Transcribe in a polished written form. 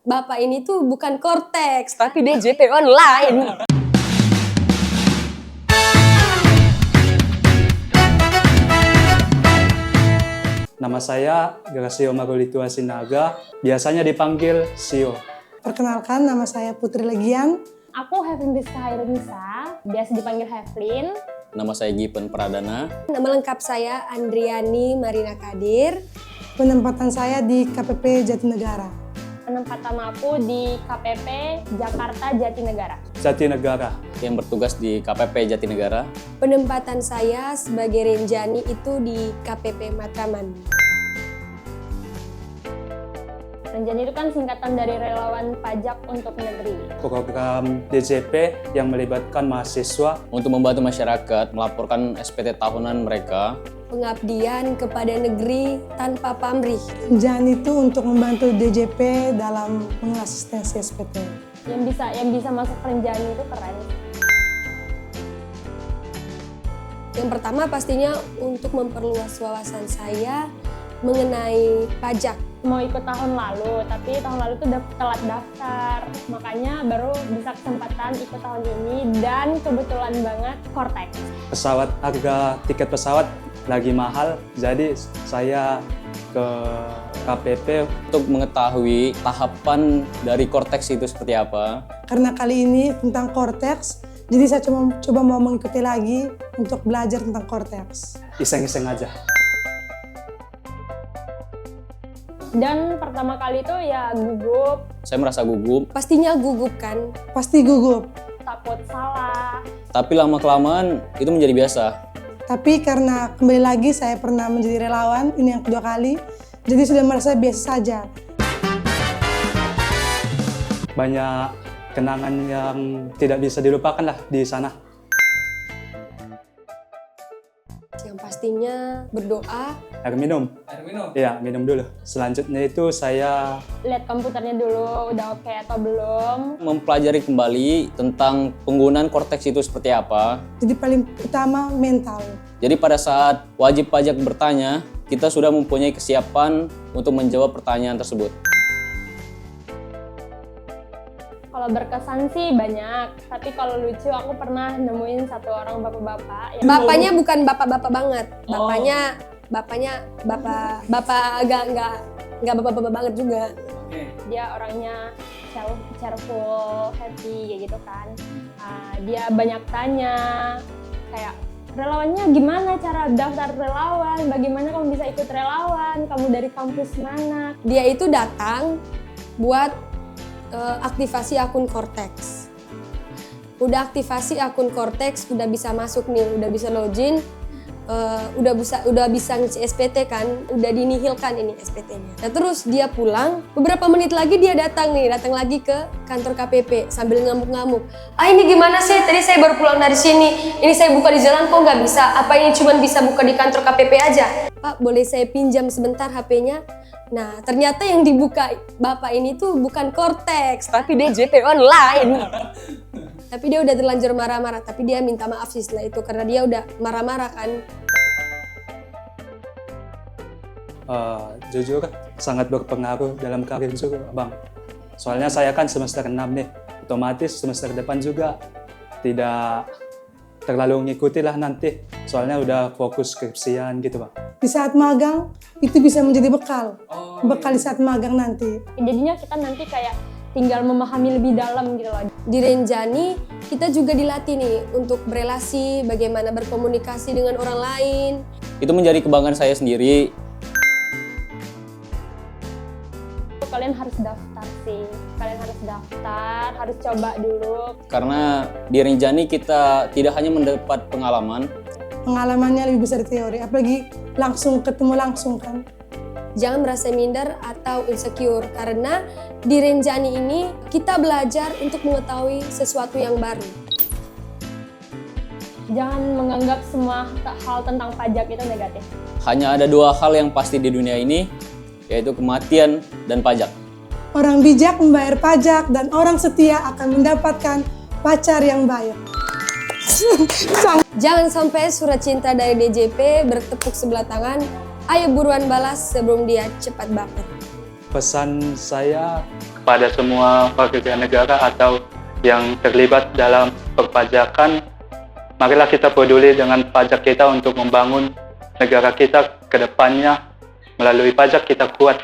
Bapak ini tuh bukan Cortex, tapi DJP online. Nama saya Gracio Marulitua Sinaga, biasanya dipanggil Sio. Perkenalkan, nama saya Putri Legian. Aku Hevin Rizka Hairunisa, biasa dipanggil Hevlin. Nama saya Gipen Pradana. Nama lengkap saya Andriani Marina Kadir. Penempatan saya di KPP Jatinegara. Penempatan aku di KPP Jakarta Jatinegara. Jatinegara. Yang bertugas di KPP Jatinegara. Penempatan saya sebagai Renjani itu di KPP Matraman. Renjani itu kan singkatan dari Relawan Pajak untuk Negeri. Program DJP yang melibatkan mahasiswa Untuk membantu masyarakat melaporkan SPT tahunan mereka. Pengabdian kepada negeri tanpa pamrih. Jan itu untuk membantu DJP dalam mengasistensi SPT. Yang bisa masuk Renjani itu keren. Yang pertama pastinya untuk memperluas wawasan saya mengenai pajak. Mau ikut tahun lalu, tapi tahun lalu tuh udah telat daftar. Makanya baru bisa kesempatan ikut tahun ini dan kebetulan banget Cortex. harga tiket pesawat lagi mahal, jadi saya ke KPP. Untuk mengetahui tahapan dari Cortex itu seperti apa. Karena kali ini tentang Cortex, jadi saya coba mau mengikuti lagi untuk belajar tentang Cortex. Iseng-iseng aja. Dan pertama kali itu ya gugup, Saya merasa gugup, Pastinya gugup kan? Pasti gugup, takut salah. tapi lama-kelamaan itu menjadi biasa. tapi karena kembali lagi saya pernah menjadi relawan, ini yang kedua kali, jadi sudah merasa biasa saja. Banyak kenangan yang tidak bisa dilupakan lah di sana. Yang pastinya berdoa. Air minum. Iya, minum dulu. Selanjutnya itu saya Lihat komputernya dulu udah oke atau belum. Mempelajari kembali tentang penggunaan Cortex itu seperti apa. Jadi paling utama mental. Jadi pada saat wajib pajak bertanya, kita sudah mempunyai kesiapan untuk menjawab pertanyaan tersebut. Kalau berkesan sih banyak, tapi kalau lucu aku pernah nemuin satu orang bapak-bapak yang Bapaknya bukan bapak-bapak banget. Bapaknya bapak agak nggak bapak-bapak banget juga. dia orangnya cheerful, happy kayak gitu kan. Dia banyak tanya kayak relawannya gimana cara daftar relawan, bagaimana kamu bisa ikut relawan, kamu dari kampus mana. Dia itu datang buat aktivasi akun Cortex. Udah aktivasi akun Cortex, udah bisa masuk nih, udah bisa login, udah bisa ngisi SPT kan, udah dinihilkan ini SPT-nya. Nah terus dia pulang, beberapa menit lagi dia datang lagi ke kantor KPP sambil ngamuk-ngamuk. Ini gimana sih? Tadi saya baru pulang dari sini. Ini saya buka di jalan kok nggak bisa? Apa ini cuma bisa buka di kantor KPP aja? Pak, boleh saya pinjam sebentar HP-nya? Nah, ternyata yang dibuka Bapak ini tuh bukan Cortex, tapi DJP online. Tapi dia udah terlanjur marah-marah, tapi dia minta maaf sih setelah itu, karena dia udah marah-marah kan. jujur sangat berpengaruh dalam karir juga, Bang. Soalnya saya kan semester 6 nih, otomatis semester depan juga tidak terlalu ngikuti lah nanti. Soalnya udah fokus skripsian gitu, Bang. Di saat magang, itu bisa menjadi bekal. Bekal di saat magang nanti. Jadinya kita nanti kayak tinggal memahami lebih dalam gitu loh. Di Renjani, kita juga dilatih nih untuk berelasi, bagaimana berkomunikasi dengan orang lain. Itu menjadi kebanggaan saya sendiri. Kalian harus daftar sih, kalian harus daftar, harus coba dulu. Karena di Renjani kita tidak hanya mendapat pengalaman, Pengalamannya lebih besar dari teori, apalagi langsung ketemu langsung kan. Jangan merasa minder atau insecure, karena di Renjani ini kita belajar untuk mengetahui sesuatu yang baru. Jangan menganggap semua hal tentang pajak itu negatif. hanya ada dua hal yang pasti di dunia ini, yaitu kematian dan pajak. Orang bijak membayar pajak dan orang setia akan mendapatkan pacar yang baik. Jangan sampai surat cinta dari DJP bertepuk sebelah tangan. Ayo buruan balas sebelum dia cepat baper. Pesan saya pada semua warga negara atau yang terlibat dalam perpajakan, marilah kita peduli dengan pajak kita untuk membangun negara kita ke depannya. Melalui pajak kita kuat